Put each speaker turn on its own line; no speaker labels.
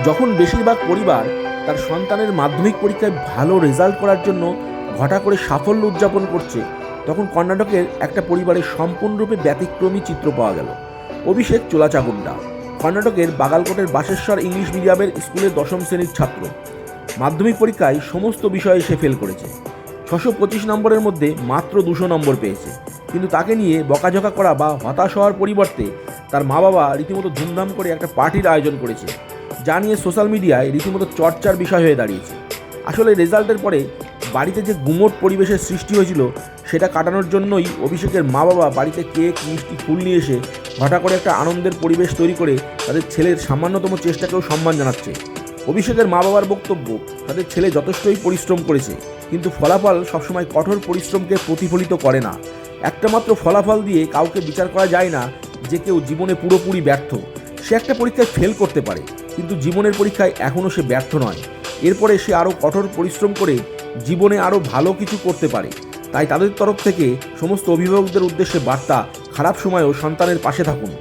যখন বেশিরভাগ পরিবার তার সন্তানের মাধ্যমিক পরীক্ষায় ভালো রেজাল্ট করার জন্য ঘটা করে সাফল্য উদযাপন করছে, তখন কর্ণাটকের একটা পরিবারের সম্পূর্ণরূপে ব্যতিক্রমী চিত্র পাওয়া গেল। অভিষেক চোলাচাগুন্ডা কর্ণাটকের বাগালকোটের বাসেশ্বর ইংলিশ মিডিয়ামের স্কুলের 10ম শ্রেণীর ছাত্র। মাধ্যমিক পরীক্ষায় সমস্ত বিষয়ে সে ফেল করেছে। 625 নম্বরের মধ্যে মাত্র 200 নম্বর পেয়েছে। কিন্তু তাকে নিয়ে বকাঝকা করা বা হতাশ হওয়ার পরিবর্তে তার মা বাবা রীতিমতো ধুমধাম করে একটা পার্টির আয়োজন করেছে, যা নিয়ে সোশ্যাল মিডিয়ায় রীতিমতো চর্চার বিষয় হয়ে দাঁড়িয়েছে। আসলে রেজাল্টের পরে বাড়িতে যে গুমোট পরিবেশের সৃষ্টি হয়েছিল, সেটা কাটানোর জন্যই অভিষেকের মা বাবা বাড়িতে কেক, মিষ্টি, ফুল নিয়ে এসে হঠাৎ করে একটা আনন্দের পরিবেশ তৈরি করে তাদের ছেলের সামান্যতম চেষ্টাকেও সম্মান জানাচ্ছে। অভিষেকের মা বাবার বক্তব্য, তাদের ছেলে যথেষ্টই পরিশ্রম করেছে, কিন্তু ফলাফল সবসময় কঠোর পরিশ্রমকে প্রতিফলিত করে না। একটা মাত্র ফলাফল দিয়ে কাউকে বিচার করা যায় না যে কেউ জীবনে পুরোপুরি ব্যর্থ। সে একটা পরীক্ষায় ফেল করতে পারে, কিন্তু জীবনের পরীক্ষায় এখনও সে ব্যর্থ নয়। এরপরে সে আরও কঠোর পরিশ্রম করে জীবনে আরও ভালো কিছু করতে পারে। তাই তাদের তরফ থেকে সমস্ত অভিভাবকদের উদ্দেশ্যে বার্তা, খারাপ সময়েও সন্তানের পাশে থাকুন।